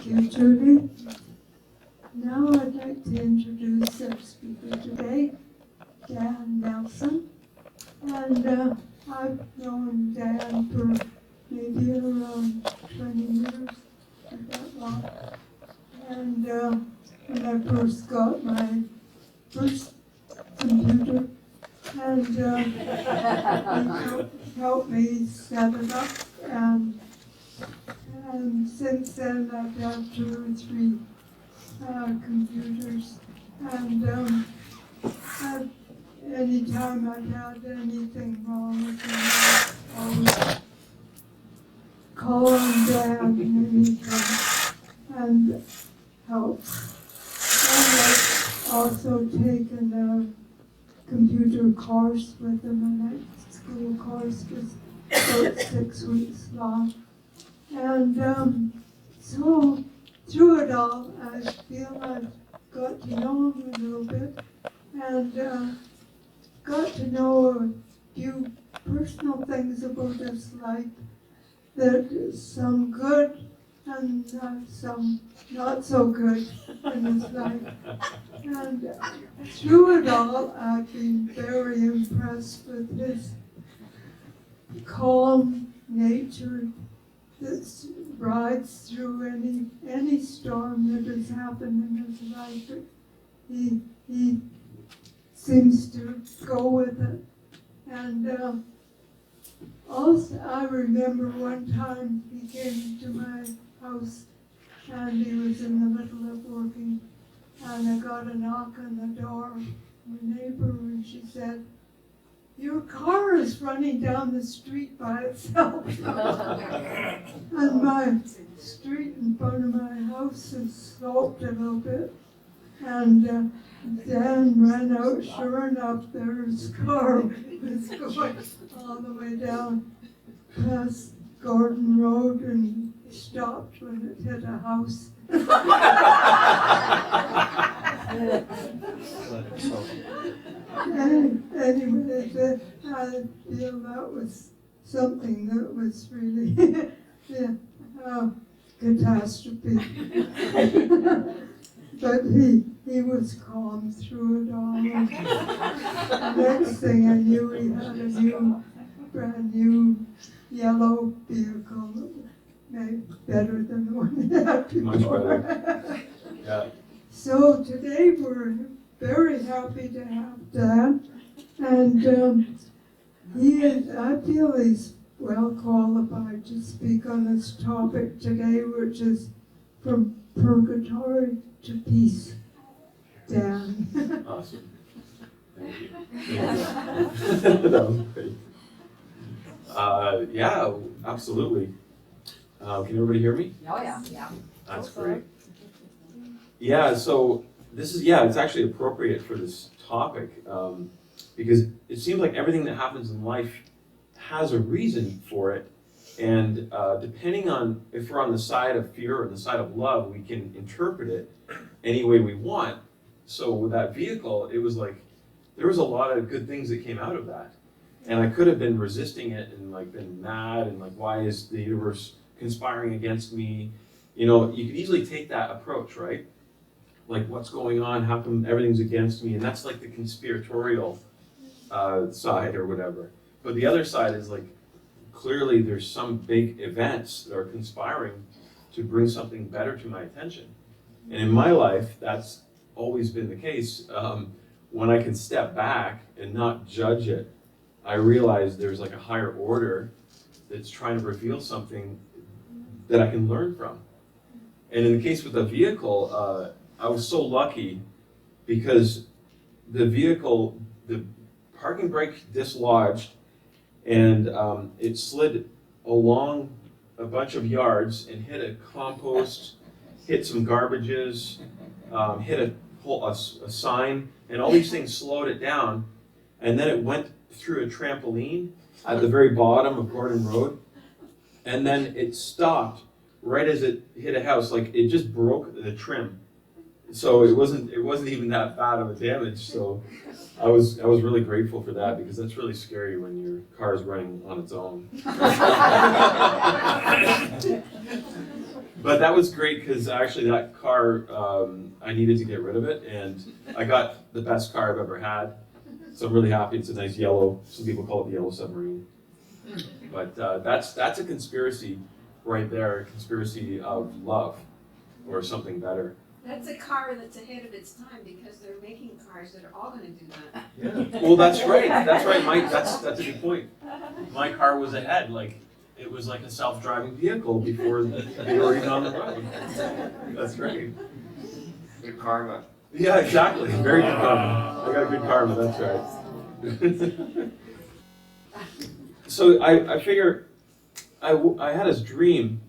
you, Judy. Now I'd like to introduce our speaker today, Dan Nelson. And I've known Dan for maybe around 20 years, not that long. And when I first got my first computer, and he helped me set it up, and since then I've had 2 or 3 computers, and anytime I've had anything wrong with them, I always call on Dan, and he comes and helps. And I've also taken a computer course with him, a night school course, was about 6 weeks long. And so through it all, I feel I've got to know him a little bit, and got to know a few personal things about his life, that some good and some not so good in his life. And through it all, I've been very impressed with his calm nature that rides through any storm that has happened in his life. He seems to go with it. And also, I remember one time he came to my house, and he was in the middle of working, and I got a knock on the door from a neighbor, and she said, "Your car is running down the street by itself." And my street in front of my house is sloped a little bit, and Dan ran out. Sure enough, there his car was going all the way down past Gordon Road, and stopped when it hit a house. Anyway, I feel that was something that was really catastrophe. But he was calm through it all. Next thing I knew, he had a brand new yellow vehicle that was made better than the one he had before. Much better. Yeah. So today we're very happy to have Dan, and I feel he's well qualified to speak on this topic today, which is from purgatory to peace. Dan. Awesome. Thank you. That was great. Yeah, absolutely. Can everybody hear me? Oh, yeah. That's great. Yeah, so this is, it's actually appropriate for this topic, because it seems like everything that happens in life has a reason for it, and depending on if we're on the side of fear or the side of love, we can interpret it any way we want. So with that vehicle, it was like, there was a lot of good things that came out of that. And I could have been resisting it and like been mad and like, why is the universe conspiring against me? You know, you could easily take that approach, right? Like, what's going on? How come everything's against me? And that's like the conspiratorial side or whatever. But the other side is like, clearly there's some big events that are conspiring to bring something better to my attention. And in my life, that's always been the case. When I can step back and not judge it, I realize there's like a higher order that's trying to reveal something that I can learn from. And in the case with the vehicle, I was so lucky because the vehicle, the parking brake dislodged, and it slid along a bunch of yards and hit a compost, hit some garbages, hit a sign, and all these things slowed it down. And then it went through a trampoline at the very bottom of Gordon Road, and then it stopped right as it hit a house. Like, it just broke the trim, so it wasn't even that bad of a damage. So I was really grateful for that, because that's really scary when your car is running on its own. But that was great because actually that car, I needed to get rid of it, and I got the best car I've ever had. So I'm really happy. It's a nice yellow. Some people call it the yellow submarine. But that's a conspiracy right there, a conspiracy of love or something better. That's a car that's ahead of its time because they're making cars that are all going to do that. Yeah. Well, that's right. That's right, Mike. That's a good point. My car was ahead. Like it was like a self-driving vehicle before they were even on the road. That's right. Good karma. Yeah, exactly. Very good karma. I got good karma. That's right. So I figure I had this dream,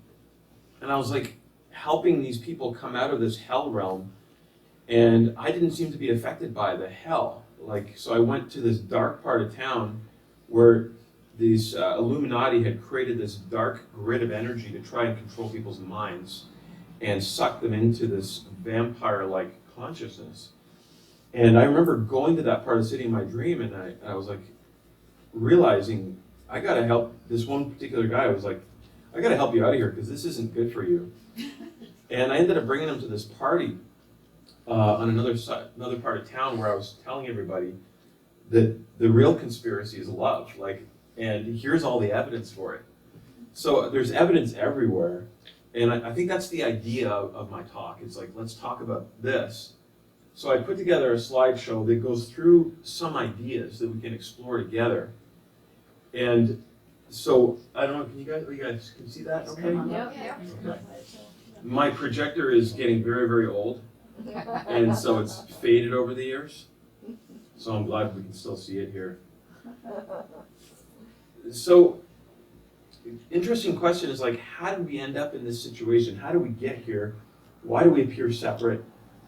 and I was like helping these people come out of this hell realm, and I didn't seem to be affected by the hell. Like, so I went to this dark part of town where these Illuminati had created this dark grid of energy to try and control people's minds and suck them into this vampire-like consciousness. And I remember going to that part of the city in my dream, and I was like realizing I gotta help this one particular guy. I was like, I gotta help you out of here because this isn't good for you. And I ended up bringing him to this party on another part of town where I was telling everybody that the real conspiracy is love. Like, and here's all the evidence for it. So there's evidence everywhere. And I think that's the idea of my talk. It's like, let's talk about this. So I put together a slideshow that goes through some ideas that we can explore together. And so, I don't know, you guys can see that okay? Yep. Okay. My projector is getting very, very old. And so it's faded over the years. So I'm glad we can still see it here. So, interesting question is like, how did we end up in this situation? How do we get here? Why do we appear separate?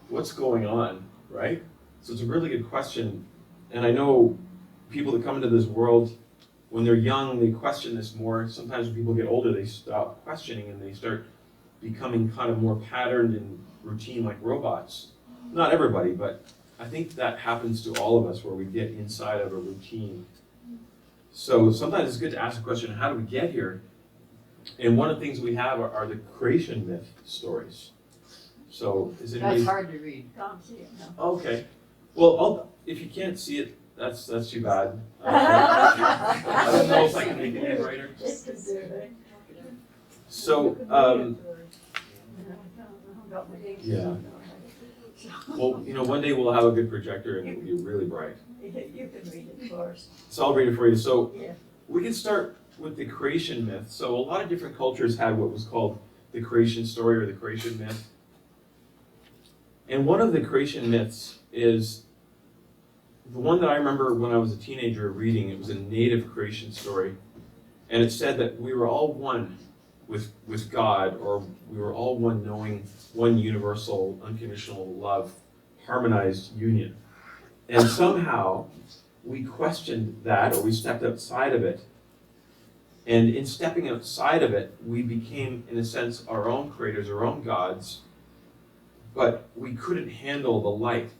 What's going on, right? So it's a really good question. And I know people that come into this world, when they're young, they question this more. Sometimes when people get older, they stop questioning and they start becoming kind of more patterned and routine like robots. Not everybody, but I think that happens to all of us where we get inside of a routine. So sometimes it's good to ask the question, how do we get here? And one of the things we have are the creation myth stories. So is anybody... That's hard to read. Can't see it, no. Okay. Well, if you can't see it, that's too bad. I don't know if I can make it any brighter. So, yeah. Well, one day we'll have a good projector and it'll be really bright. You can read it for us. So I'll read it for you. So Yeah. we can start with the creation myth. So a lot of different cultures had what was called the creation story or the creation myth. And one of the creation myths is the one that I remember when I was a teenager reading. It was a native creation story. And it said that we were all one with God, or we were all one knowing one universal, unconditional love, harmonized union. And somehow we questioned that, or we stepped outside of it. And in stepping outside of it, we became, in a sense, our own creators, our own gods, but we couldn't handle the light.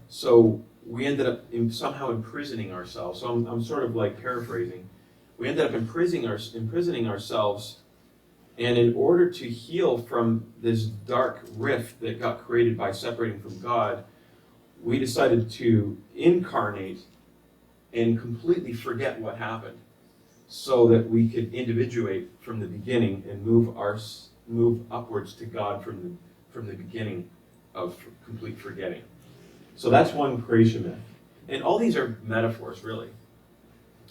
So we ended up somehow imprisoning ourselves. So I'm sort of like paraphrasing. We ended up imprisoning ourselves, and in order to heal from this dark rift that got created by separating from God, we decided to incarnate and completely forget what happened so that we could individuate from the beginning and move upwards to God from the beginning of complete forgetting. So that's one creation myth. And all these are metaphors, really.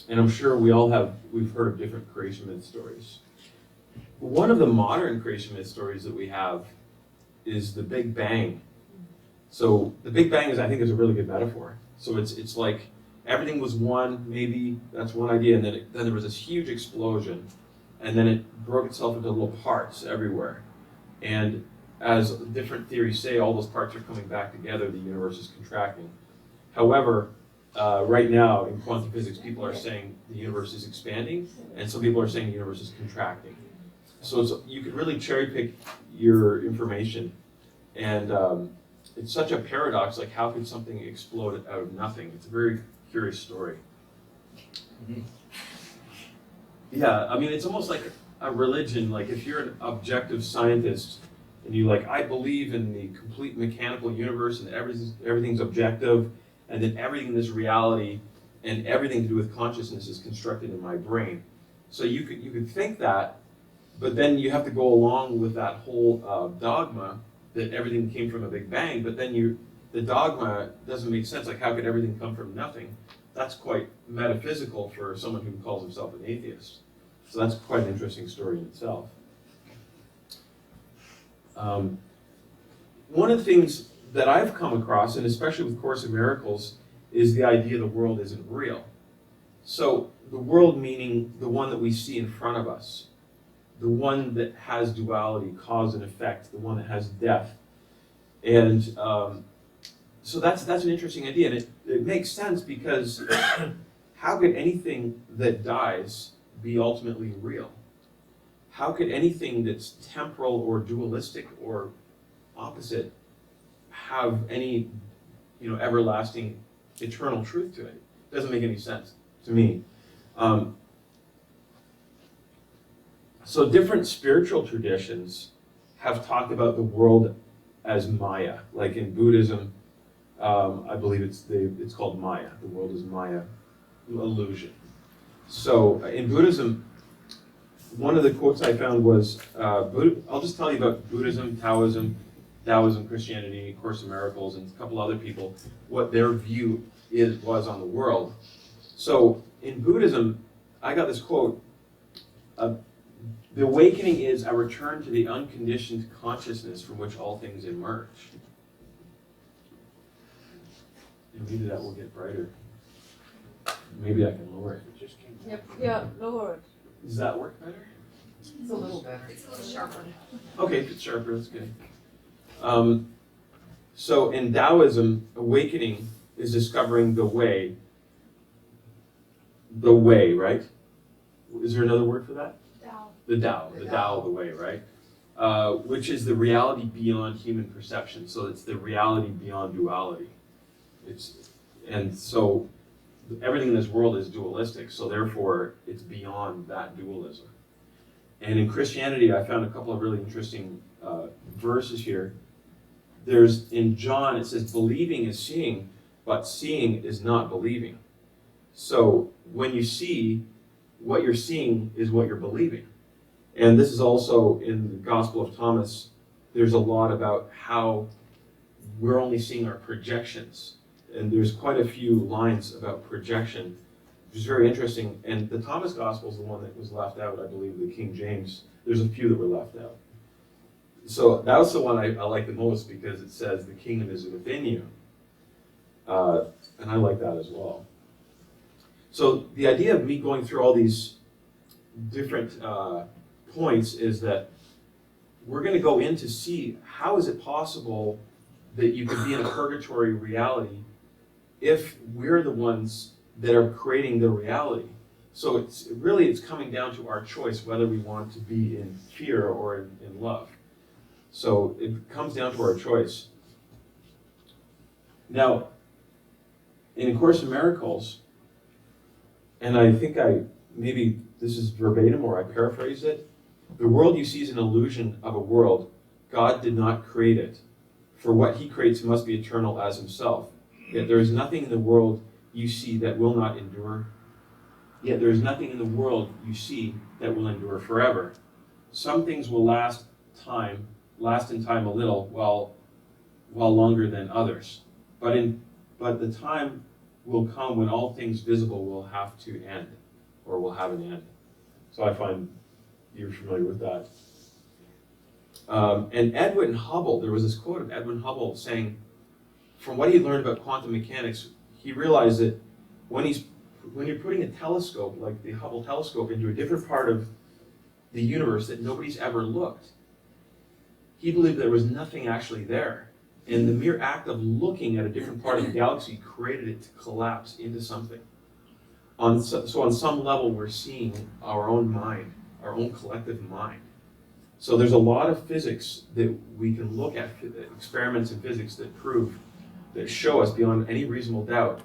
And I'm sure we've heard of different creation myth stories. One of the modern creation myth stories that we have is the Big Bang. So the Big Bang I think is a really good metaphor. So it's like everything was one, maybe that's one idea, and then there was this huge explosion, and then it broke itself into little parts everywhere. And as different theories say, all those parts are coming back together, the universe is contracting. However, right now in quantum physics, people are saying the universe is expanding, and some people are saying the universe is contracting. So you can really cherry pick your information, and it's such a paradox. Like, how could something explode out of nothing? It's a very curious story. Yeah, I mean, it's almost like a religion, like if you're an objective scientist and you like, I believe in the complete mechanical universe and everything's objective, and then everything in this reality and everything to do with consciousness is constructed in my brain. So you could think that, but then you have to go along with that whole dogma that everything came from a Big Bang, but then the dogma doesn't make sense. Like, how could everything come from nothing? That's quite metaphysical for someone who calls himself an atheist. So that's quite an interesting story in itself. One of the things that I've come across, and especially with Course in Miracles, is the idea the world isn't real. So the world meaning the one that we see in front of us, the one that has duality, cause and effect, the one that has death. And so that's an interesting idea, and it makes sense because how could anything that dies be ultimately real? How could anything that's temporal or dualistic or opposite have any, everlasting, eternal truth to it? It doesn't make any sense to me. So different spiritual traditions have talked about the world as Maya. Like in Buddhism, I believe it's called Maya. The world is Maya, illusion. So in Buddhism, one of the quotes I found was, I'll just tell you about Buddhism, Taoism, Christianity, Course in Miracles, and a couple other people, what their view was on the world. So in Buddhism, I got this quote, the awakening is a return to the unconditioned consciousness from which all things emerge. And maybe that will get brighter. Maybe I can lower it. Yep, yeah, lower it. Does that work better? It's a little better. It's a little sharper. Okay, if it's sharper, that's good. So in Taoism, awakening is discovering the way. The way, right? Is there another word for that? Down. The Tao, the way, right? Which is the reality beyond human perception. So it's the reality beyond duality. And so everything in this world is dualistic, so therefore it's beyond that dualism. And in Christianity, I found a couple of really interesting verses here. There's, in John, it says, believing is seeing, but seeing is not believing. So when you see, what you're seeing is what you're believing. And this is also in the Gospel of Thomas. There's a lot about how we're only seeing our projections. And there's quite a few lines about projection, which is very interesting. And the Thomas Gospel is the one that was left out, I believe, the King James. There's a few that were left out. So that was the one I like the most because it says the kingdom is within you. And I like that as well. So the idea of me going through all these different points is that we're going to go in to see how is it possible that you could be in a purgatory reality if we're the ones that are creating the reality. So it's coming down to our choice whether we want to be in fear or in love. So it comes down to our choice. Now, in A Course in Miracles, and I think maybe this is verbatim or I paraphrase it, the world you see is an illusion of a world. God did not create it. For what he creates must be eternal as himself. Yet there is nothing in the world you see that will not endure. Yet there is nothing in the world you see that will endure forever. Some things will last in time a little, while longer than others. But the time will come when all things visible will have to end, or will have an end. So I find you're familiar with that. And Edwin Hubble, there was this quote of Edwin Hubble saying, from what he learned about quantum mechanics, he realized that when you're putting a telescope, like the Hubble telescope, into a different part of the universe that nobody's ever looked, he believed there was nothing actually there. And the mere act of looking at a different part of the galaxy created it to collapse into something. So on some level, we're seeing our own mind, our own collective mind. So there's a lot of physics that we can look at, experiments in physics that show us beyond any reasonable doubt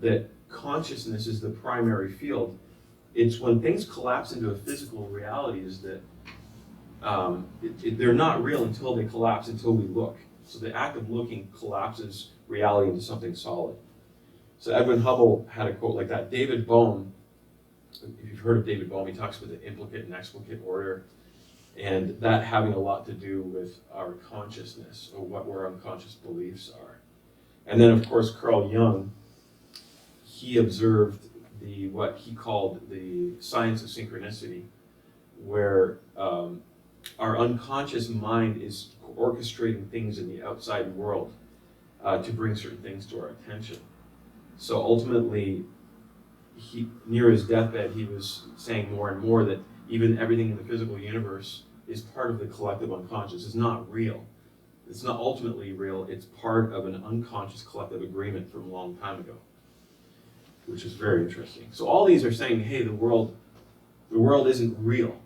that consciousness is the primary field It's when things collapse into a physical reality is that they're not real until they collapse, until we look. So the act of looking collapses reality into something solid. So Edwin Hubble had a quote like that. David Bohm, if you've heard of David Bohm, he talks about the implicate and explicate order, and that having a lot to do with our consciousness, or what our unconscious beliefs are. And then, of course, Carl Jung, he observed what he called the science of synchronicity, where our unconscious mind is orchestrating things in the outside world to bring certain things to our attention. So ultimately, near his deathbed, he was saying more and more that even everything in the physical universe is part of the collective unconscious. It's not real. It's not ultimately real. It's part of an unconscious collective agreement from a long time ago, which is very interesting. So all these are saying, hey, the world isn't real.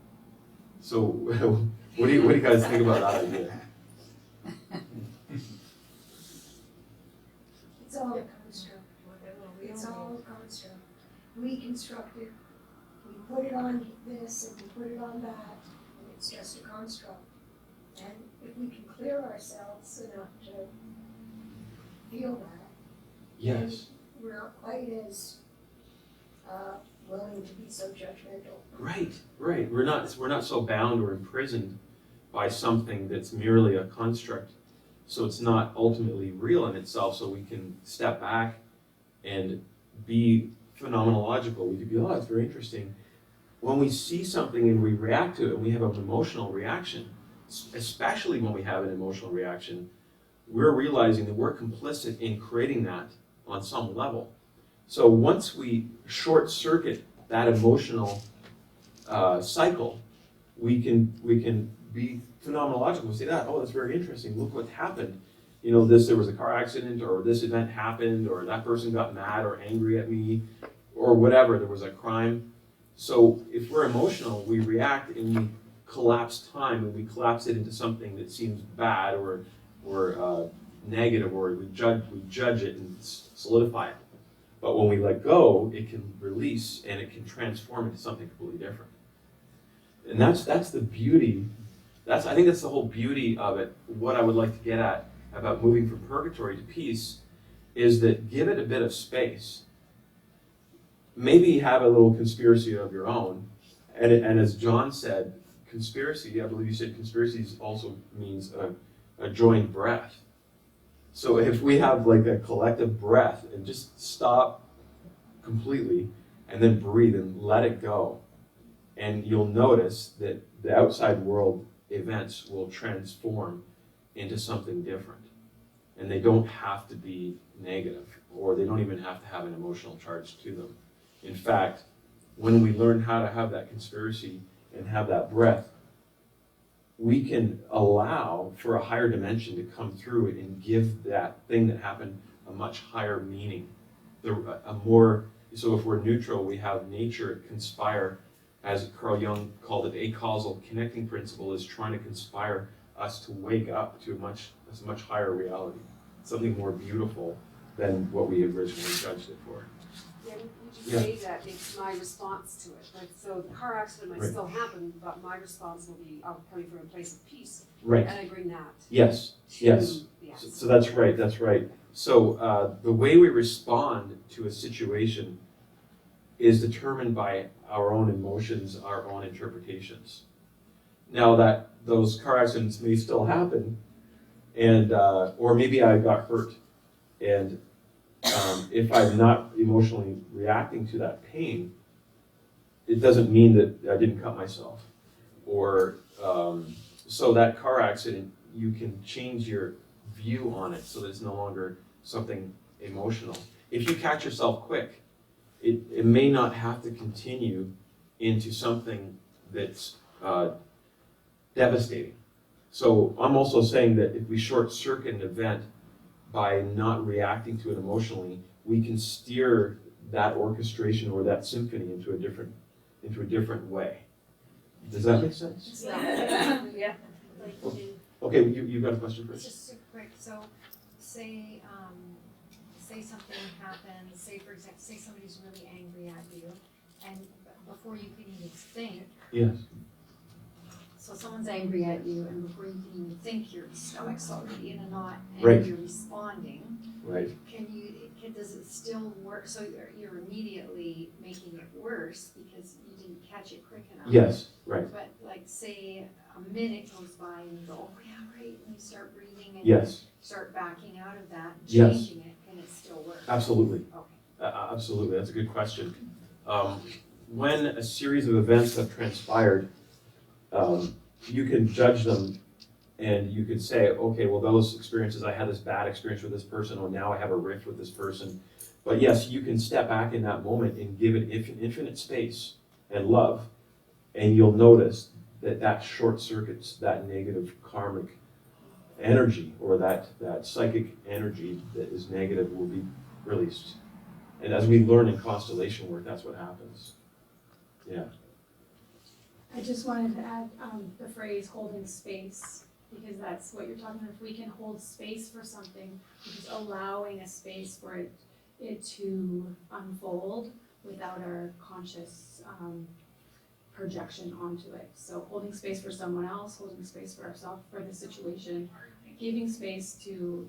So what do you guys think about that idea? It's all a construct. It's all a construct. We construct it, we put it on this and we put it on that, and it's just a construct. And if we can clear ourselves enough to feel that, Yes. we're not quite as willing to be so judgmental. Right. We're not so bound or imprisoned by something that's merely a construct. So it's not ultimately real in itself, so we can step back and be phenomenological. We could be, oh, that's very interesting. When we see something and we react to it, and we have an emotional reaction, especially when we have an emotional reaction, we're realizing that we're complicit in creating that on some level. So once we short circuit that emotional cycle, we can be phenomenological. We say that, oh, that's very interesting. Look what happened. You know, there was a car accident, or this event happened, or that person got mad or angry at me, or whatever. There was a crime. So if we're emotional, we react and we collapse time, and we collapse it into something that seems bad or negative, or we judge it and solidify it. But when we let go, it can release and it can transform into something completely different. And that's the beauty. I think that's the whole beauty of it. What I would like to get at about moving from purgatory to peace is that give it a bit of space. Maybe have a little conspiracy of your own. And as John said, conspiracy, I believe you said conspiracy also means a joined breath. So if we have like a collective breath and just stop completely and then breathe and let it go, and you'll notice that the outside world events will transform into something different. And they don't have to be negative, or they don't even have to have an emotional charge to them. In fact, when we learn how to have that conspiracy and have that breath, we can allow for a higher dimension to come through it and give that thing that happened a much higher meaning. So if we're neutral, we have nature conspire, as Carl Jung called it, a causal connecting principle is trying to conspire us to wake up to a much higher reality, something more beautiful than what we originally judged it for. Yeah, would you say that it's my response to it? Like, so the car accident might still happen, but my response will be, I'm coming from a place of peace. Right. And I bring that. Yes. Yes. So that's right. That's right. So the way we respond to a situation is determined by our own emotions, our own interpretations. Now that those car accidents may still happen, and or maybe I got hurt, and if I'm not emotionally reacting to that pain, it doesn't mean that I didn't cut myself. Or so that car accident, you can change your view on it so that it's no longer something emotional. If you catch yourself quick, it may not have to continue into something that's devastating. So I'm also saying that if we short circuit an event by not reacting to it emotionally, we can steer that orchestration or that symphony into a different way. Does that make sense? Yeah. Okay, you've got a question first. Just super quick. So, say something happens. Say, for example, say somebody's really angry at you, and before you can even think. Yes. So someone's angry at you, and before you can even think, your stomach's already in a knot, and Right. you're responding. Right. Does it still work? So you're immediately making it worse because you didn't catch it quick enough. Yes. Right. But like, say a minute goes by and you go, oh yeah, right, and you start breathing and Yes. start backing out of that, Yes. changing it, and it still works. Absolutely. Okay. Absolutely. That's a good question. When a series of events have transpired, you can judge them and you could say, okay, well, those experiences, I had this bad experience with this person, or now I have a rift with this person. But yes, you can step back in that moment and give it infinite space and love, and you'll notice that short circuits that negative karmic energy, or that psychic energy that is negative, will be released. And as we learn in constellation work, that's what happens. Yeah. I just wanted to add the phrase holding space, because that's what you're talking about. If we can hold space for something, just allowing a space for it to unfold without our conscious projection onto it. So holding space for someone else, holding space for ourselves, for the situation, giving space to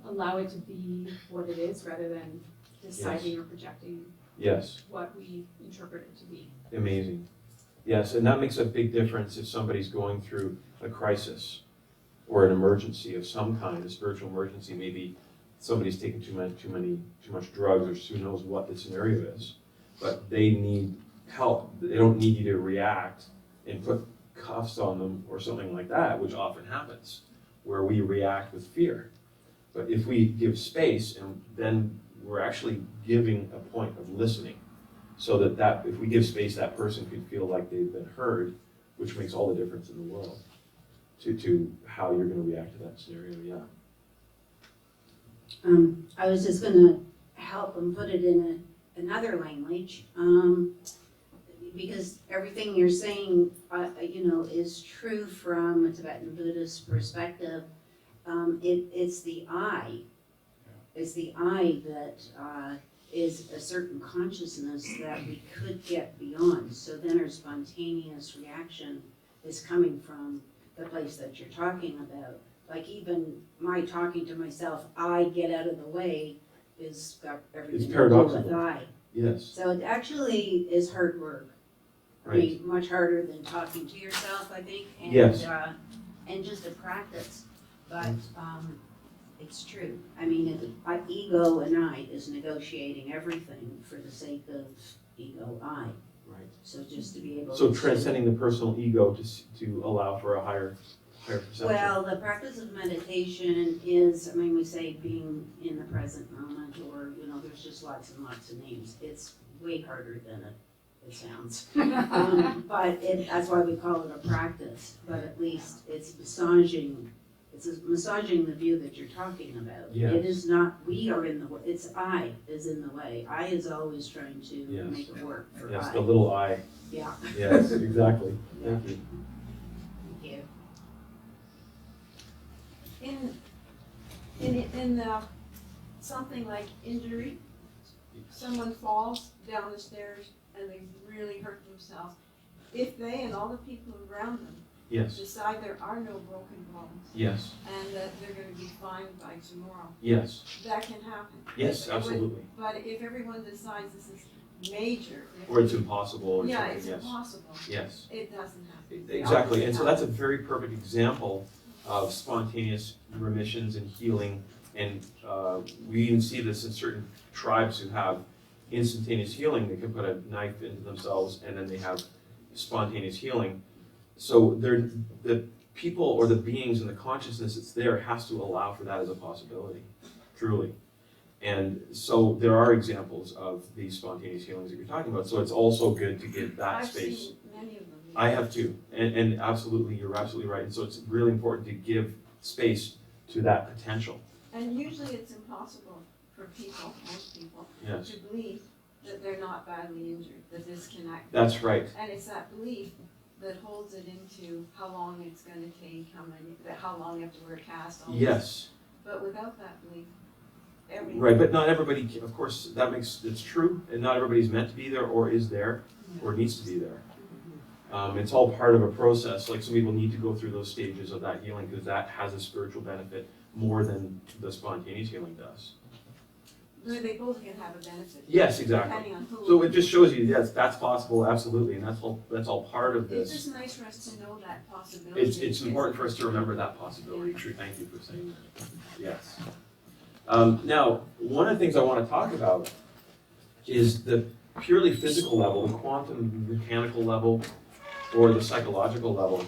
allow it to be what it is rather than deciding or projecting Yes. what we interpret it to be. Amazing. Yes, and that makes a big difference if somebody's going through a crisis or an emergency of some kind, a spiritual emergency. Maybe somebody's taking too much drugs, or who knows what the scenario is. But they need help. They don't need you to react and put cuffs on them or something like that, which often happens, where we react with fear. But if we give space, and then we're actually giving a point of listening, so that if we give space, that person could feel like they've been heard, which makes all the difference in the world to how you're going to react to that scenario. Yeah. I was just going to help and put it in another language, because everything you're saying, is true from a Tibetan Buddhist perspective. It's the I. It's the I that is a certain consciousness that we could get beyond. So then our spontaneous reaction is coming from the place that you're talking about. Like even my talking to myself, I get out of the way, is got everything It's to do with paradoxical. I. Yes. So it actually is hard work. Right. I mean, much harder than talking to yourself, I think. And, Yes. And just a practice. But it's true. I mean, ego and I is negotiating everything for the sake of ego I. Right. So just to be able So to transcending the personal ego to allow for a higher perception. Well, the practice of meditation is, we say being in the present moment, or, there's just lots and lots of names. It's way harder than it sounds. But that's why we call it a practice. But at least it's massaging the view that you're talking about. Yes. It is not, we are in the way, it's I is in the way. I is always trying to Yes. make it work for Yes, I. the little I. Yeah. Yes, exactly. Yeah. Thank you. Thank you. In something like injury, someone falls down the stairs and they really hurt themselves. If they and all the people around them Yes. decide there are no broken bones Yes. and that they're going to be fine by tomorrow, Yes. that can happen. Yes, absolutely. But if everyone decides this is major, Or it's impossible or yeah, something. it's Yes. impossible. Yes. It doesn't happen. Exactly. And so that's a very perfect example of spontaneous remissions and healing. And we even see this in certain tribes who have instantaneous healing. They can put a knife into themselves and then they have spontaneous healing. So the people or the beings and the consciousness that's there has to allow for that as a possibility, truly. And so there are examples of these spontaneous healings that you're talking about. So it's also good to give that I've space. seen many of them. I have too, and absolutely, you're absolutely right. And so it's really important to give space to that potential. And usually it's impossible for people, most people, Yes, to believe that they're not badly injured, the disconnect. that's right. And it's that belief that holds it into how long it's going to take, how long you have to wear a cast on. Yes, But without that belief, every. Right, but not everybody, of course, it's true, and not everybody's meant to be there, or is there, or needs to be there. It's all part of a process. Like, some people need to go through those stages of that healing because that has a spiritual benefit more than the spontaneous healing does. But they both can have a benefit. Yes, exactly. Depending on who. So it just shows you, yes, that's possible, absolutely, and that's all part of It's this. just nice for us to know that possibility. It's important for us to remember that possibility. True, thank you for saying that. Yes. Now, one of the things I want to talk about is the purely physical level, the quantum mechanical level, or the psychological level.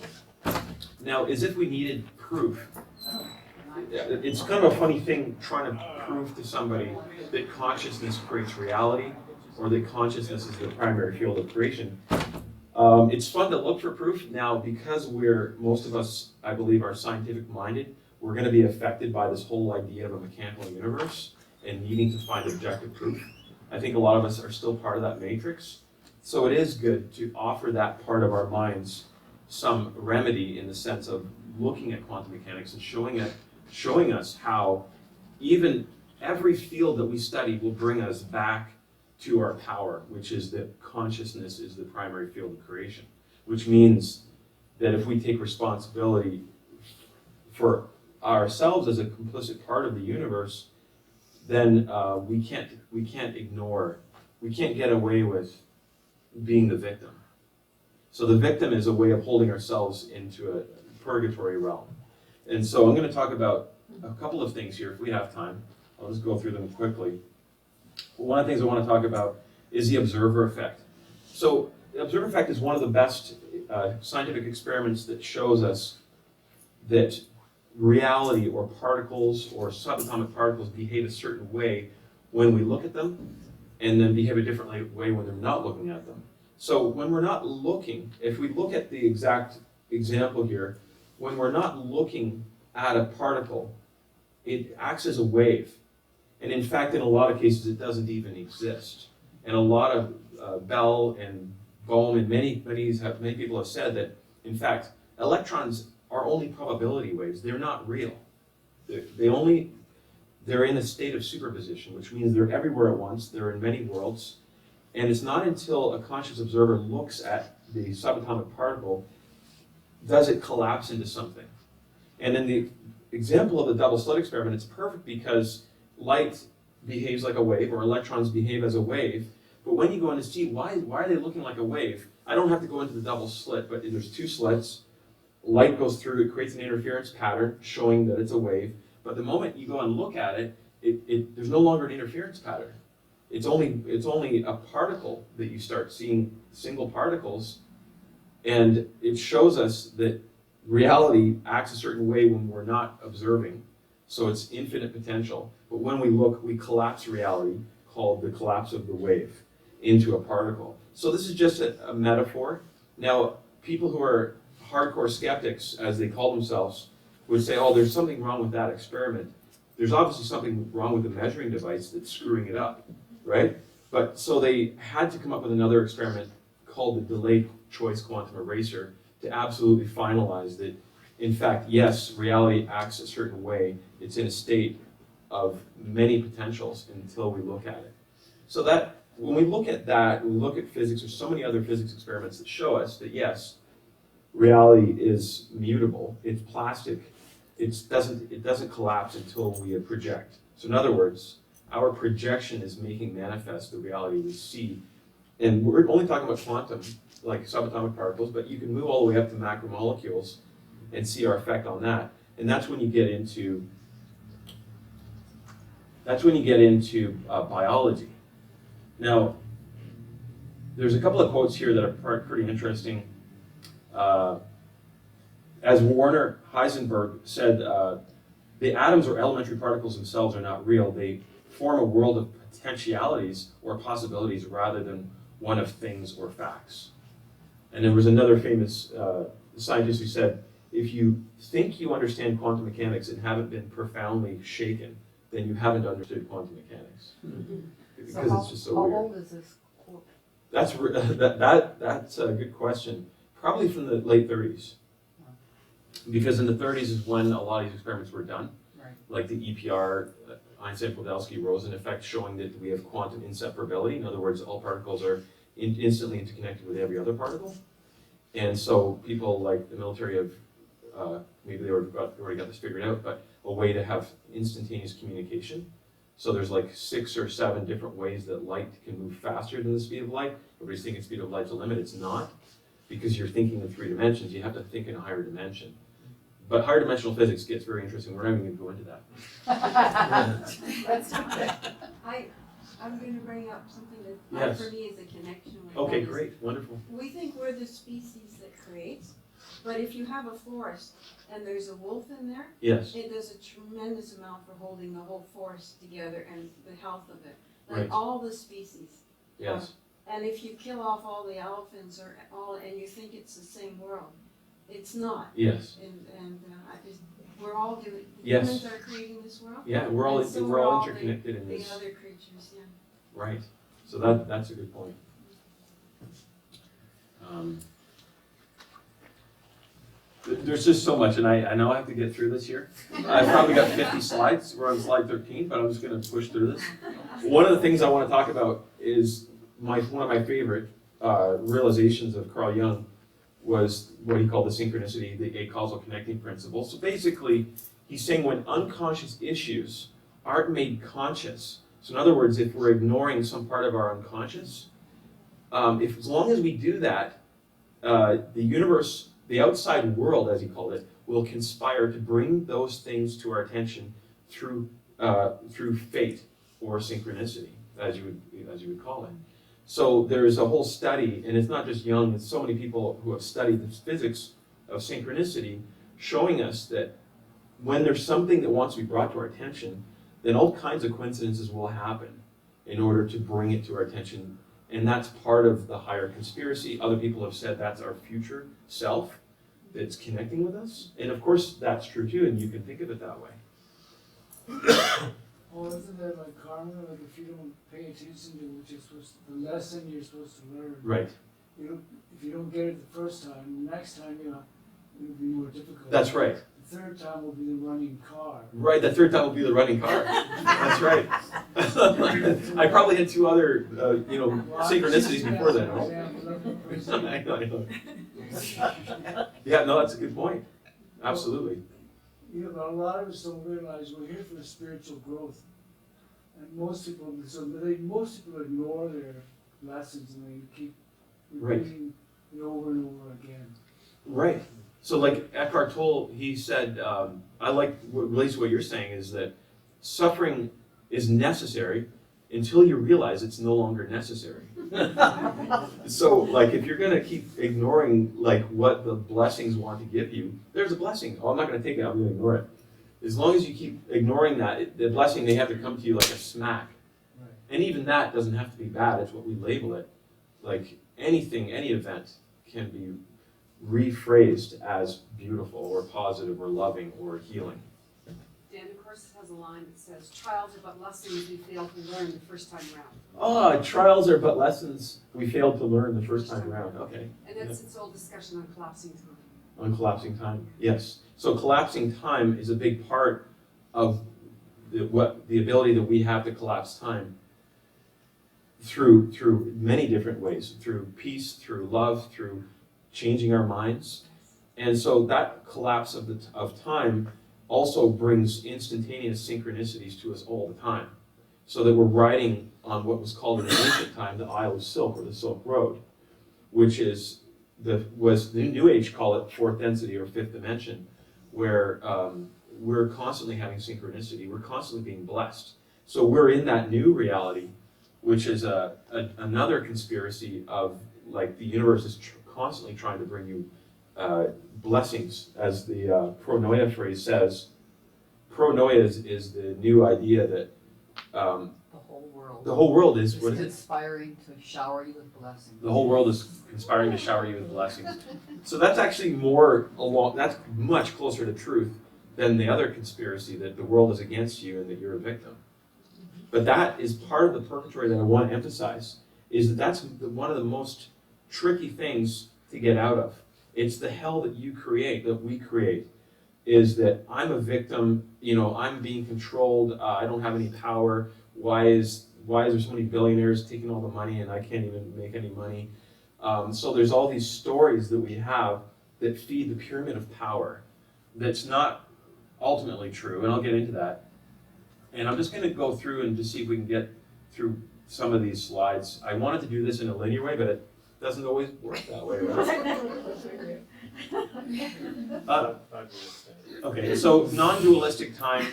Now, as if we needed proof. It's kind of a funny thing trying to prove to somebody that consciousness creates reality, or that consciousness is the primary field of creation. It's fun to look for proof. Now, because most of us, I believe, are scientific minded, we're going to be affected by this whole idea of a mechanical universe and needing to find objective proof. I think a lot of us are still part of that matrix. So it is good to offer that part of our minds some remedy in the sense of looking at quantum mechanics and showing us how even every field that we study will bring us back to our power, which is that consciousness is the primary field of creation, which means that if we take responsibility for ourselves as a complicit part of the universe, then we can't get away with being the victim. So the victim is a way of holding ourselves into a purgatory realm. And so I'm going to talk about a couple of things here if we have time. I'll just go through them quickly. One of the things I want to talk about is the observer effect. So the observer effect is one of the best scientific experiments that shows us that reality or particles or subatomic particles behave a certain way when we look at them, and then behave a different way when they're not looking at them. So when we're not looking, if we look at the exact example here, when we're not looking at a particle, it acts as a wave. And in fact, in a lot of cases, it doesn't even exist. And a lot of Bell and Bohm and many people have said that, in fact, electrons are only probability waves. They're not real. They're in a state of superposition, which means they're everywhere at once. They're in many worlds. And it's not until a conscious observer looks at the subatomic particle does it collapse into something. And in the example of the double slit experiment, it's perfect because light behaves like a wave, or electrons behave as a wave. But when you go in to see why are they looking like a wave, I don't have to go into the double slit, but there's two slits. Light goes through, it creates an interference pattern showing that it's a wave. But the moment you go and look at it, there's no longer an interference pattern. It's only a particle that you start seeing single particles, and it shows us that reality acts a certain way when we're not observing. So it's infinite potential. But when we look, we collapse reality, called the collapse of the wave, into a particle. So this is just a metaphor. Now, people who are hardcore skeptics, as they call themselves, would say, oh, there's something wrong with that experiment. There's obviously something wrong with the measuring device that's screwing it up, right? But so they had to come up with another experiment called the delayed choice quantum eraser to absolutely finalize that, in fact, yes, reality acts a certain way. It's in a state of many potentials until we look at it. So that when we look at that, we look at physics, there's so many other physics experiments that show us that, yes, reality is mutable, it's plastic, it doesn't collapse until we project. So in other words, our projection is making manifest the reality we see. And we're only talking about quantum, like subatomic particles, but you can move all the way up to macromolecules and see our effect on that. And that's when you get into biology. Now, there's a couple of quotes here that are pretty interesting. As Werner Heisenberg said, the atoms or elementary particles themselves are not real. They form a world of potentialities or possibilities rather than one of things or facts. And there was another famous scientist who said, if you think you understand quantum mechanics and haven't been profoundly shaken, then you haven't understood quantum mechanics. Because it's just so weird. How old is this quote? That's a good question. Probably from the late 30s. Because in the 30s is when a lot of these experiments were done. Right. Like the EPR Einstein-Podolsky-Rosen effect, showing that we have quantum inseparability. In other words, all particles are instantly interconnected with every other particle. And so people like the military have, maybe they already got this figured out, but a way to have instantaneous communication. So there's like 6 or 7 different ways that light can move faster than the speed of light. Everybody's thinking speed of light's a limit. It's not, because you're thinking in 3 dimensions. You have to think in a higher dimension. But higher dimensional physics gets very interesting. We're not even going to go into that. I'm going to bring up something that Yes. for me is a connection with Okay, that is great, wonderful. we think we're the species that creates, but if you have a forest and there's a wolf in there, Yes, it does a tremendous amount for holding the whole forest together and the health of it. Like Right. all the species. yes, And if you kill off all the elephants or all, and you think it's the same world, it's not. yes. We're all doing. Yes. Humans are creating this world. Yeah, we're all And so interconnected in The this. other creatures, yeah. Right. So that's a good point. There's just so much, and I know I have to get through this here. I've probably got 50 slides. We're on slide 13, but I'm just going to push through this. One of the things I want to talk about is one of my favorite realizations of Carl Jung was what he called the synchronicity, the acausal connecting principle. So basically, he's saying when unconscious issues aren't made conscious, so in other words, if we're ignoring some part of our unconscious, as long as we do that, the universe, the outside world, as he called it, will conspire to bring those things to our attention through fate or synchronicity, as you would call it. So there's a whole study, and it's not just Jung, it's so many people who have studied the physics of synchronicity, showing us that when there's something that wants to be brought to our attention, then all kinds of coincidences will happen in order to bring it to our attention. And that's part of the higher conspiracy. Other people have said that's our future self that's connecting with us. And of course, that's true too, and you can think of it that way. Well, isn't that like karma? Like if you don't pay attention to what you're supposed to, the lesson you're supposed to learn, Right. If you don't get it the first time, the next time it'll be more difficult. That's right. The third time will be the running car. Right, the third time will be the running car. That's right. I probably had 2 other, synchronicities before that. I know. Yeah, no, that's a good point. Absolutely. Yeah, but a lot of us don't realize we're here for spiritual growth. And most people ignore their lessons and they keep repeating it over and over again. Right. So like Eckhart Tolle, he said, I like at least what you're saying is that suffering is necessary until you realize it's no longer necessary. So like if you're going to keep ignoring like what the blessings want to give you, there's a blessing. Oh, I'm not going to take it, I'm going to ignore it. As long as you keep ignoring that, the blessing, they have to come to you like a smack. Right. And even that doesn't have to be bad, it's what we label it. Like anything, any event can be rephrased as beautiful or positive or loving or healing. Dan, of course, has a line that says, trials are but lessons we fail to learn the first time around. Oh, trials are but lessons we failed to learn the first time around. Okay. And that's its old discussion on collapsing time. On collapsing time, yes. So collapsing time is a big part of the ability that we have to collapse time through many different ways, through peace, through love, through changing our minds. And so that collapse of time also brings instantaneous synchronicities to us all the time. So that we're riding on what was called in ancient time the Isle of Silk or the Silk Road, which is the New Age call it fourth density or fifth dimension, where we're constantly having synchronicity, we're constantly being blessed. So we're in that new reality, which is another conspiracy of like the universe is constantly trying to bring you blessings, as the pronoia phrase says. Pronoia is the new idea that the whole world is what is it? Conspiring to shower you with blessings. The whole world is conspiring to shower you with blessings. So that's actually that's much closer to truth than the other conspiracy that the world is against you and that you're a victim. But that is part of the purgatory that I want to emphasize, is that that's one of the most tricky things to get out of. It's the hell that you create, that we create. is that I'm a victim, I'm being controlled, I don't have any power, why is there so many billionaires taking all the money and I can't even make any money? So there's all these stories that we have that feed the pyramid of power that's not ultimately true, and I'll get into that. And I'm just going to go through and just see if we can get through some of these slides. I wanted to do this in a linear way, but it doesn't always work that way, right? Okay, so non-dualistic time.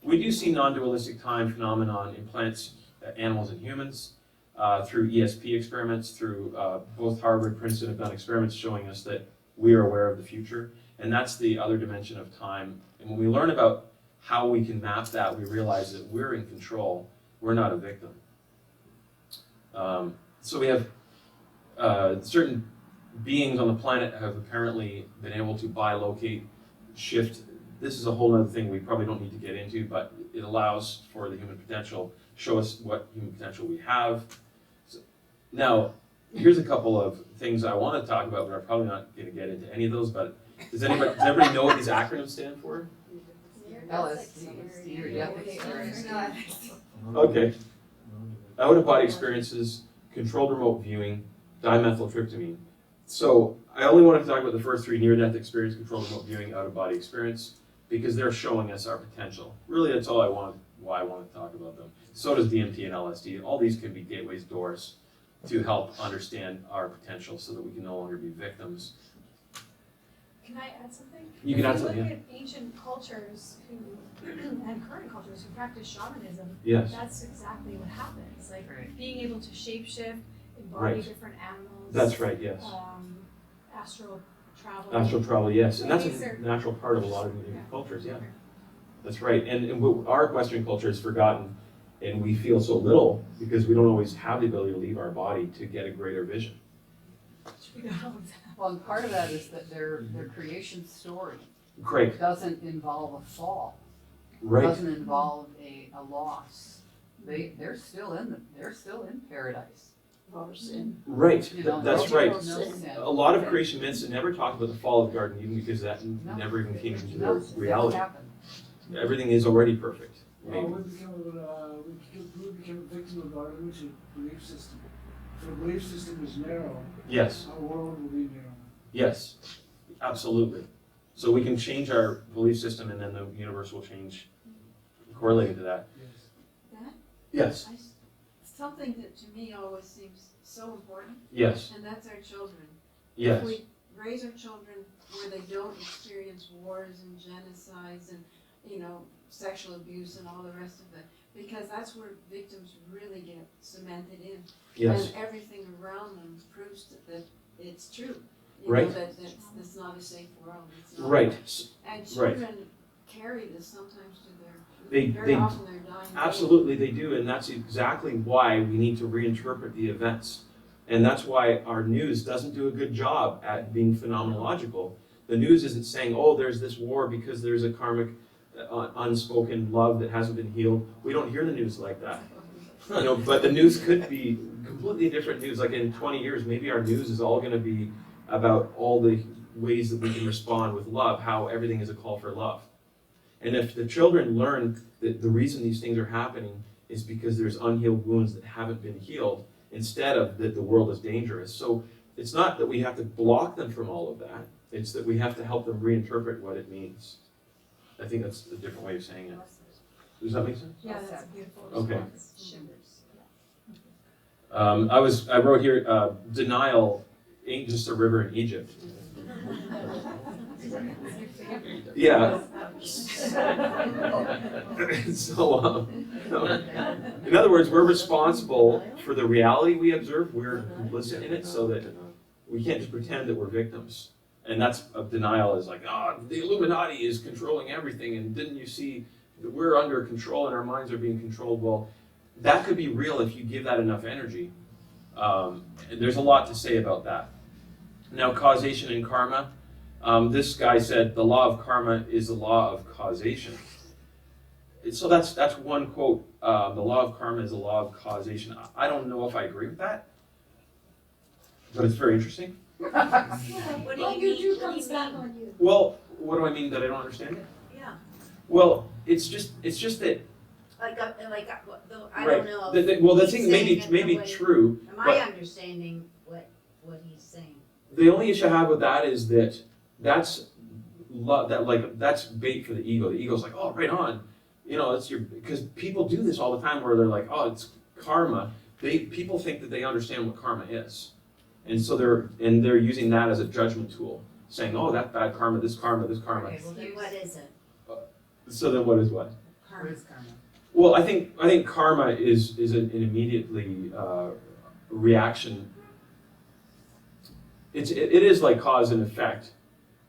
We do see non-dualistic time phenomenon in plants, animals, and humans through ESP experiments, through both Harvard, Princeton have done experiments showing us that we are aware of the future, and that's the other dimension of time. And when we learn about how we can map that, we realize that we're in control. We're not a victim. So we have certain beings on the planet have apparently been able to bilocate, shift. This is a whole other thing we probably don't need to get into, but it allows for the human potential, show us what human potential we have. So, now, here's a couple of things I want to talk about, but I'm probably not going to get into any of those, but does everybody know what these acronyms stand for? LSD, Okay. Out-of-body experiences, controlled remote viewing, dimethyltryptamine. So I only want to talk about the first three: near-death experience, controlled remote viewing, out-of-body experience, because they're showing us our potential. Really, that's all why I want to talk about them. So does DMT and LSD. All these can be gateways, doors, to help understand our potential so that we can no longer be victims. Can I add something? You can add something, If you yeah. look at ancient cultures and current cultures who practice shamanism, Yes. that's exactly what happens. Like Right. being able to shapeshift, embody Right. different animals. That's right, yes. Astral travel. Astral travel, yes. And that's These a are- natural part of a lot of Indian cultures, yeah. That's right. And what our Western culture has forgotten, and we feel so little because we don't always have the ability to leave our body to get a greater vision. Well, and part of that is that their creation story Great. doesn't involve a fall, Right. doesn't involve a loss. They're still in paradise. Right. You know, That's no- right. no sin. A lot of creation myths never talk about the fall of the Garden of Eden because that No. never even came into No, their reality. never happened. Everything is already perfect. Well, we became a victim of our limited belief system. If our belief system is narrow, Yes. our world will be narrow. Yes. Absolutely. So we can change our belief system and then the universe will change correlated to that. Yes. That, Yes. something that to me always seems so important, Yes. and that's our children. Yes. If we raise our children where they don't experience wars and genocides and, sexual abuse and all the rest of it, because that's where victims really get cemented in. Yes. And everything around them proves that it's true. Right. That it's not a safe world. It's not. Right. And children carry this sometimes to They- very they- often they're dying. Absolutely, they do, and that's exactly why we need to reinterpret the events. And that's why our news doesn't do a good job at being phenomenological. The news isn't saying, oh, there's this war because there's a karmic, unspoken love that hasn't been healed. We don't hear the news like that. But the news could be completely different news. Like in 20 years, maybe our news is all going to be about all the ways that we can respond with love, how everything is a call for love. And if the children learn that the reason these things are happening is because there's unhealed wounds that haven't been healed, instead of that the world is dangerous. So it's not that we have to block them from all of that. It's that we have to help them reinterpret what it means. I think that's a different way of saying it. Does that make sense? Yeah, that's a beautiful Okay. response. I wrote here, denial ain't just a river in Egypt. Yeah. So, in other words, we're responsible for the reality we observe. We're complicit in it, so that we can't just pretend that we're victims. And that's denial is like, the Illuminati is controlling everything, and didn't you see that we're under control and our minds are being controlled? Well, that could be real if you give that enough energy. And there's a lot to say about that. Now, causation and karma. This guy said the law of karma is the law of causation. So that's one quote. The law of karma is the law of causation. I don't know if I agree with that, but it's very interesting. What do you do comes back on you. Well, What do I mean that I don't understand it? Yeah, Well, it's just that. I Right. don't know. Well, that's he's maybe saying it the way- true. Am I but understanding what he's saying? the only issue I have with that is that that's that's bait for the ego. The ego's like, oh, right on. You know, it's because people do this all the time where they're like, oh, it's karma. People think that they understand what karma is, and so they're using that as a judgment tool, saying, oh, that's bad karma, this karma, this karma. Okay, well then what is it? So then what is what? What Karma. is karma? Well, I think karma is an immediately reaction. It is like cause and effect.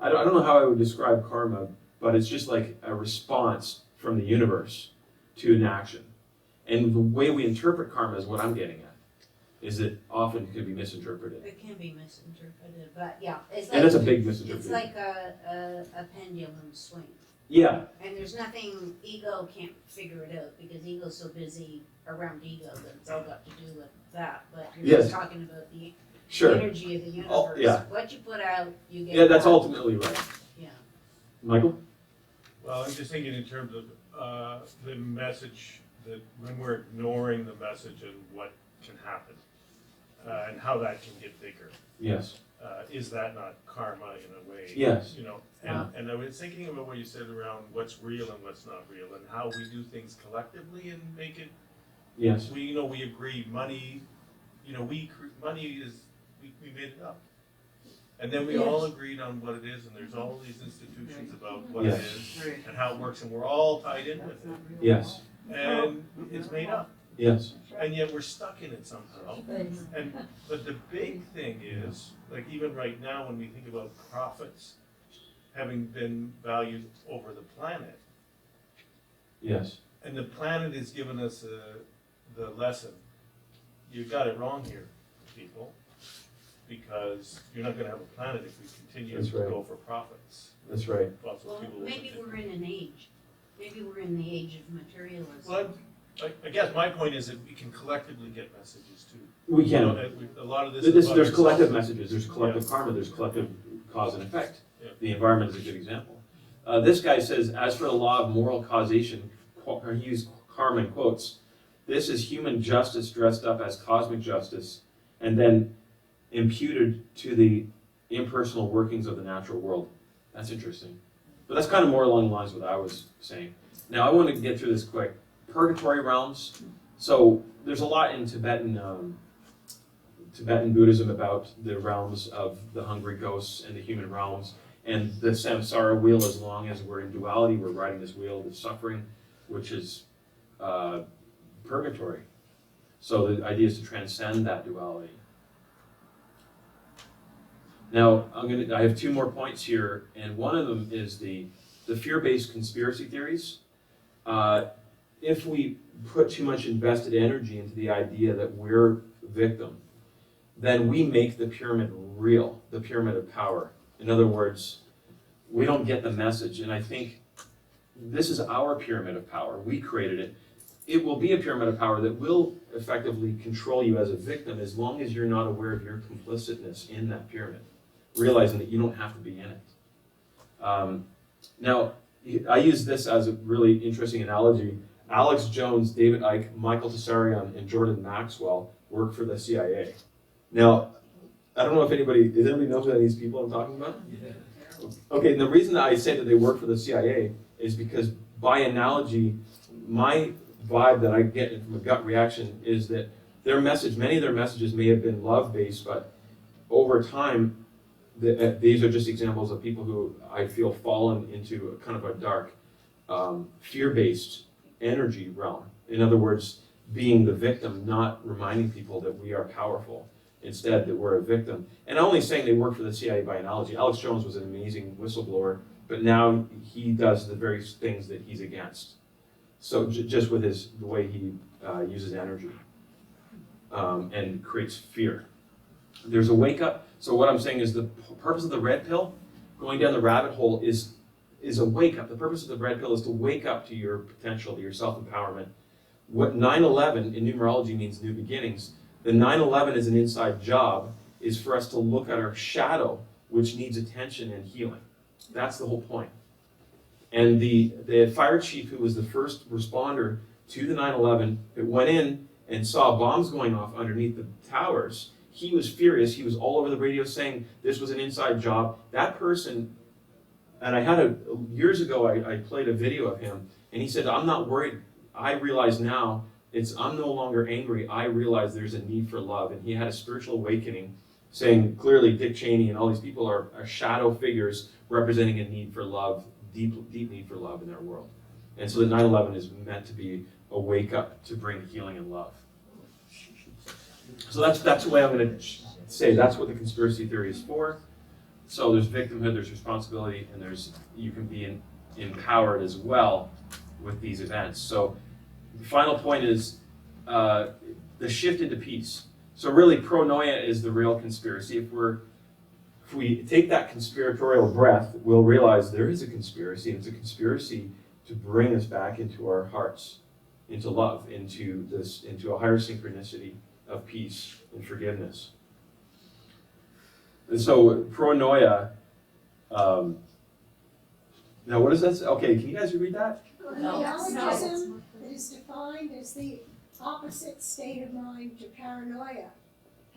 I don't know how I would describe karma, but it's just like a response from the universe to an action. And the way we interpret karma is what I'm getting at. Is it often can be misinterpreted. It can be misinterpreted, but yeah, it's And that's a like, big it's misinterpretation. like a pendulum swing. Yeah, And there's nothing, ego can't figure it out because ego's so busy around ego that it's all got to do with that. But you're Yes. just talking about the sure. energy of the universe. Oh, yeah. What you put out, you get Yeah, that's back. ultimately right. Yeah. Michael? Well, I'm just thinking in terms of the message, that when we're ignoring the message and what can happen, and how that can get bigger. Yes. Is that not karma in a way? Yes. You know, and I was thinking about what you said around what's real and what's not real, and how we do things collectively and make it. Yes. We agree money. Money is we made it up, and then we all agreed on what it is, and there's all these institutions about what Yes. it is Right. and how it works, and we're all tied in with That's it, not real. Yes. and it's made up. Yes. And yet we're stuck in it somehow. But the big thing is, like even right now when we think about profits having been valued over the planet, Yes. and the planet has given us the lesson, you got it wrong here, people, because you're not gonna have a planet if we continue That's to right. go for profits. That's right. Fossil Well, fuel will maybe continue. we're in an age. Maybe we're in the age of materialism. Well, I guess my point is that we can collectively get messages too. We You know, can. that a lot of this. There's is about collective ourselves. messages, there's collective karma, there's collective cause and effect. Yeah. The environment is a good example. This guy says, as for the law of moral causation, he used karma in quotes, this is human justice dressed up as cosmic justice and then imputed to the impersonal workings of the natural world. That's interesting. But that's kind of more along the lines of what I was saying. Now I want to get through this quick. Purgatory realms. So there's a lot in Tibetan Buddhism about the realms of the hungry ghosts and the human realms, and the samsara wheel. As long as we're in duality, we're riding this wheel of suffering, which is purgatory. So the idea is to transcend that duality. Now I have two more points here, and one of them is the fear-based conspiracy theories. If we put too much invested energy into the idea that we're victim, then we make the pyramid real, the pyramid of power. In other words, we don't get the message, and I think this is our pyramid of power. We created it. It will be a pyramid of power that will effectively control you as a victim as long as you're not aware of your complicitness in that pyramid, realizing that you don't have to be in it. Now, I use this as a really interesting analogy. Alex Jones, David Icke, Michael Tessarion, and Jordan Maxwell work for the CIA. Now, I don't know if does anybody know who these people I'm talking about? Yeah. Okay, and the reason that I say that they work for the CIA is because by analogy, my vibe that I get from a gut reaction is that many of their messages may have been love-based, but over time, these are just examples of people who I feel fallen into a kind of a dark, fear-based energy realm. In other words, being the victim, not reminding people that we are powerful. Instead, that we're a victim. And I'm only saying they work for the CIA by analogy. Alex Jones was an amazing whistleblower, but now he does the very things that he's against. So just with the way he uses energy and creates fear. There's a wake up. So what I'm saying is the purpose of the red pill, going down the rabbit hole, is a wake up. The purpose of the red pill is to wake up to your potential, to your self-empowerment. What 9/11 in numerology means new beginnings. The 9/11 is an inside job, is for us to look at our shadow, which needs attention and healing. That's the whole point. And the fire chief who was the first responder to the 9/11, it went in and saw bombs going off underneath the towers. He was furious. He was all over the radio saying this was an inside job. That person, and I had years ago, I played a video of him, and he said, I'm not worried. I realize now, I'm no longer angry. I realize there's a need for love. And he had a spiritual awakening saying clearly Dick Cheney and all these people are shadow figures representing a need for love, deep need for love in their world. And so the 9/11 is meant to be a wake up to bring healing and love. So that's the way I'm going to say that's what the conspiracy theory is for. So there's victimhood, there's responsibility, and you can be empowered as well with these events. So the final point is the shift into peace. So really, pronoia is the real conspiracy. If we take that conspiratorial breath, we'll realize there is a conspiracy, and it's a conspiracy to bring us back into our hearts, into love, into a higher synchronicity of peace and forgiveness. And so pronoia, now what does that say? Okay, can you guys read that? Neologism is defined as the opposite state of mind to paranoia,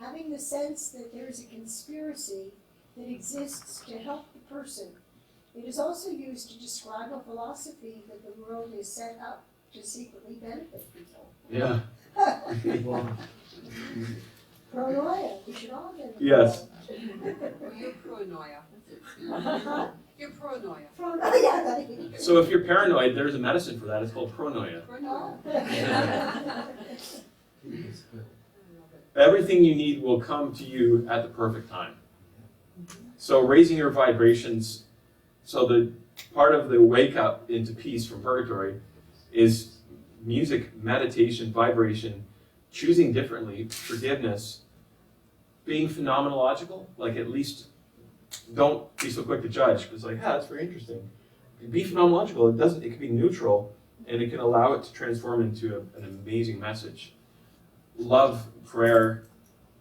having the sense that there is a conspiracy that exists to help the person. It is also used to describe a philosophy that the world is set up to secretly benefit people. Yeah. Pronoia, we should all get it. Yes. Well, you're pronoia. You're pronoia. Pronoia. So if you're paranoid, there's a medicine for that. It's called pronoia. Everything you need will come to you at the perfect time. So raising your vibrations, so the part of the wake up into peace from purgatory is music, meditation, vibration, choosing differently, forgiveness, being phenomenological, like at least don't be so quick to judge. It's like, yeah, that's very interesting. Be phenomenological. It can be neutral, and it can allow it to transform into an amazing message. Love, prayer,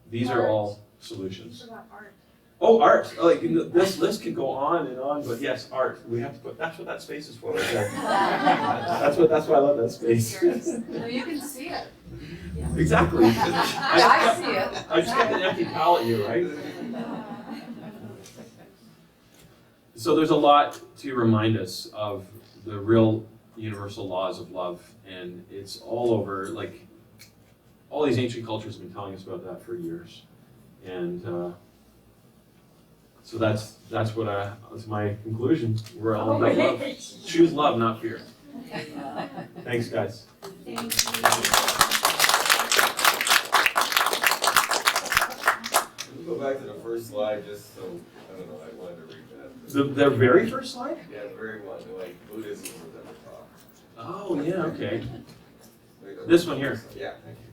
these are all solutions. Art. Oh, art. Like this list can go on and on, but yes, art. We have to put. That's what that space is for. Right there. That's why I love that space. No, you can see it. Exactly. I see it. I just got an empty palette here, right? So there's a lot to remind us of the real universal laws of love, and it's all over. Like all these ancient cultures have been telling us about that for years, and so that's my conclusion. We're all about love. Choose love, not fear. Thanks, guys. Thank you. Can we go back to the first slide just so, I don't know, I wanted to read that. The very first slide? Yeah, the very one, like Buddhism was at the top. Oh, yeah, okay. This one here. Yeah, thank you.